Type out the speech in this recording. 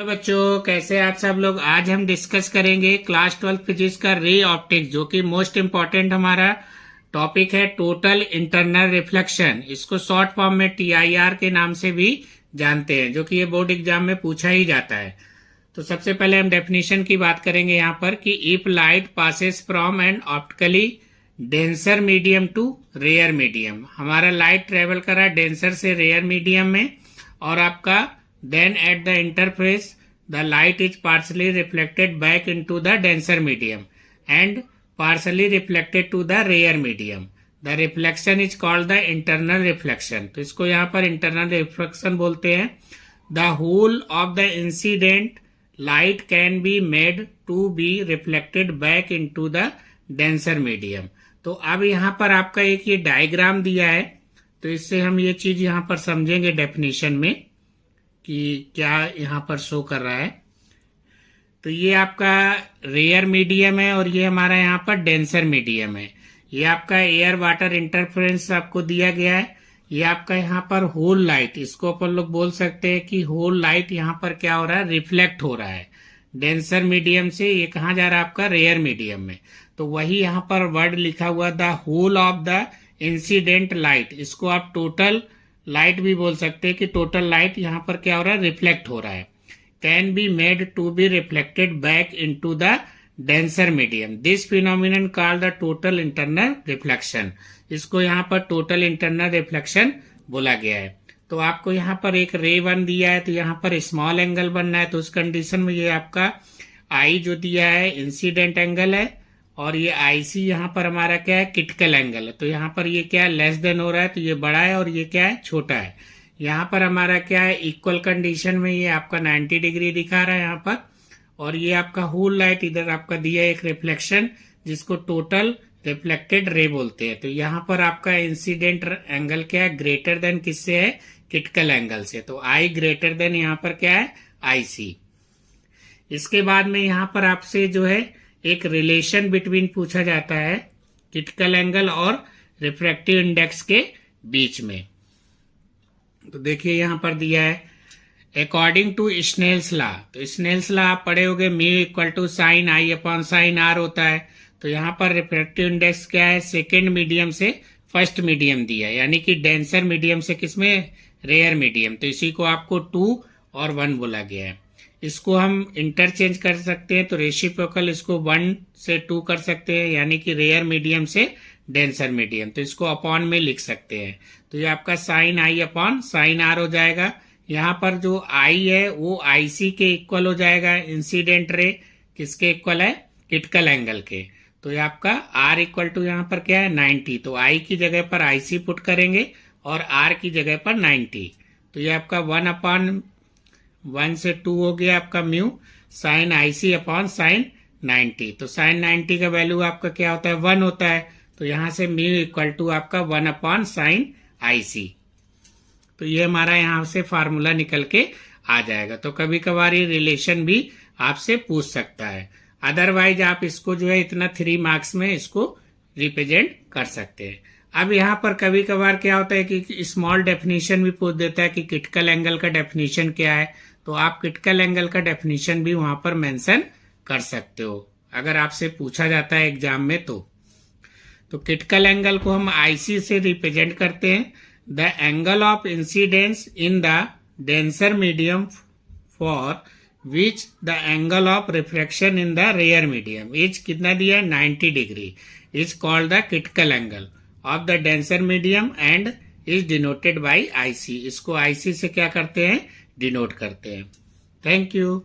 तो बच्चों, कैसे आप सब लोग। आज हम डिस्कस करेंगे क्लास 12 फिजिक्स का रे ऑप्टिक्स, जो कि मोस्ट इंपॉर्टेंट हमारा टॉपिक है। टोटल इंटरनल रिफ्लेक्शन, इसको शॉर्ट फॉर्म में TIR के नाम से भी जानते हैं, जो कि ये बोर्ड एग्जाम में पूछा ही जाता है। तो सबसे पहले हम डेफिनेशन की बात करेंगे यहाँ पर कि if light passes from an optically denser medium to rare medium, हमारा लाइट ट्रेवल कर रहा है डेंसर से रेयर मीडियम में, और आपका then at the interface the light is partially reflected back into the denser medium and partially reflected to the rare medium. The reflection is called the internal reflection. तो इसको यहाँ पर internal reflection बोलते हैं. The whole of the incident light can be made to be reflected back into the denser medium. तो अब यहाँ पर आपका एक ये डायग्राम दिया है, तो इससे हम ये चीज यहाँ पर समझेंगे डेफिनेशन में कि क्या यहाँ पर शो कर रहा है। तो ये आपका रेयर मीडियम है और ये हमारा यहाँ पर डेंसर मीडियम है। ये आपका एयर वाटर इंटरफेरेंस आपको दिया गया है। ये आपका यहाँ पर होल लाइट, इसको अपन लोग बोल सकते हैं कि होल लाइट यहाँ पर क्या हो रहा है, रिफ्लेक्ट हो रहा है डेंसर मीडियम से। ये कहाँ जा रहा है, आपका रेयर मीडियम में। तो वही यहाँ पर वर्ड लिखा हुआ the whole of the incident light, इसको आप टोटल लाइट भी बोल सकते हैं कि टोटल लाइट यहाँ पर क्या हो रहा है, रिफ्लेक्ट हो रहा है। Can be made to be reflected back into the denser medium, this phenomenon called the total internal reflection. इसको यहाँ पर टोटल इंटरनल रिफ्लेक्शन बोला गया है। तो आपको यहाँ पर एक रे वन दिया है, तो यहाँ पर स्मॉल एंगल बनना है। तो उस कंडीशन में ये आपका आई जो दिया है इंसिडेंट एंगल है, और ये IC यहाँ पर हमारा क्या है, क्रिटिकल एंगल है। तो यहाँ पर ये क्या है, लेस देन हो रहा है, तो ये बड़ा है और ये क्या है, छोटा है। यहाँ पर हमारा क्या है, इक्वल कंडीशन में ये आपका 90 डिग्री दिखा रहा है यहाँ पर। और ये आपका होल लाइट इधर आपका दिया है एक रिफ्लेक्शन, जिसको टोटल रिफ्लेक्टेड रे बोलते हैं। तो यहाँ पर आपका इंसिडेंट एंगल क्या है, ग्रेटर देन किससे है, क्रिटिकल एंगल से। तो I ग्रेटर देन यहाँ पर क्या है, IC। इसके बाद में यहाँ पर आपसे जो है एक रिलेशन बिटवीन पूछा जाता है क्रिटिकल एंगल और रिफ्रैक्टिव इंडेक्स के बीच में। तो देखिए यहाँ पर दिया है अकॉर्डिंग टू स्नेल्स लॉ। तो स्नेल्स लॉ आप पढ़े होगे, mu equal to sine i upon sine r होता है। तो यहाँ पर रिफ्रैक्टिव इंडेक्स क्या है, सेकेंड मीडियम से फर्स्ट मीडियम दिया है, यानी कि डेंसर मीडियम से किसमें, रेयर मीडियम। तो इसी को आपको 2 और 1 बोला गया है। इसको हम इंटरचेंज कर सकते हैं, तो रेसिप्रोकल इसको 1 से 2 कर सकते हैं, यानी कि रेयर मीडियम से डेंसर मीडियम। तो इसको अपॉन में लिख सकते हैं। तो ये आपका sine i upon sine r हो जाएगा। यहाँ पर जो आई है वो IC के इक्वल हो जाएगा। इंसिडेंट रे किसके इक्वल है, क्रिटिकल एंगल के। तो ये आपका R इक्वल टू यहाँ पर क्या है, 90। तो I की जगह पर IC पुट करेंगे और R की जगह पर 90। तो ये आपका 1 अपॉन 1 से 2 हो गया आपका mu sign IC upon sine 90। तो साइन 90 का वैल्यू आपका क्या होता है, 1 होता है। तो यहां से म्यू इक्वल टू आपका 1 अपॉन साइन IC। तो ये हमारा यहां से फार्मूला निकल के आ जाएगा। तो कभी कभार ये रिलेशन भी आपसे पूछ सकता है, अदरवाइज आप इसको जो है इतना 3 मार्क्स में इसको रिप्रेजेंट कर सकते हैं। अब यहाँ पर कभी कभार क्या होता है कि स्मॉल डेफिनेशन भी पूछ देता है कि क्रिटिकल एंगल का डेफिनेशन क्या है। तो आप क्रिटिकल एंगल का डेफिनेशन भी वहां पर मेंशन कर सकते हो, अगर आपसे पूछा जाता है एग्जाम में। तो क्रिटिकल एंगल को हम IC से रिप्रेजेंट करते हैं, the angle of incidence in the denser medium for which the angle of refraction in the rare medium is कितना दिया है, 90 degree, is called the critical angle of the denser medium and is denoted by IC। इसको IC से क्या करते हैं, denote करते हैं। Thank you.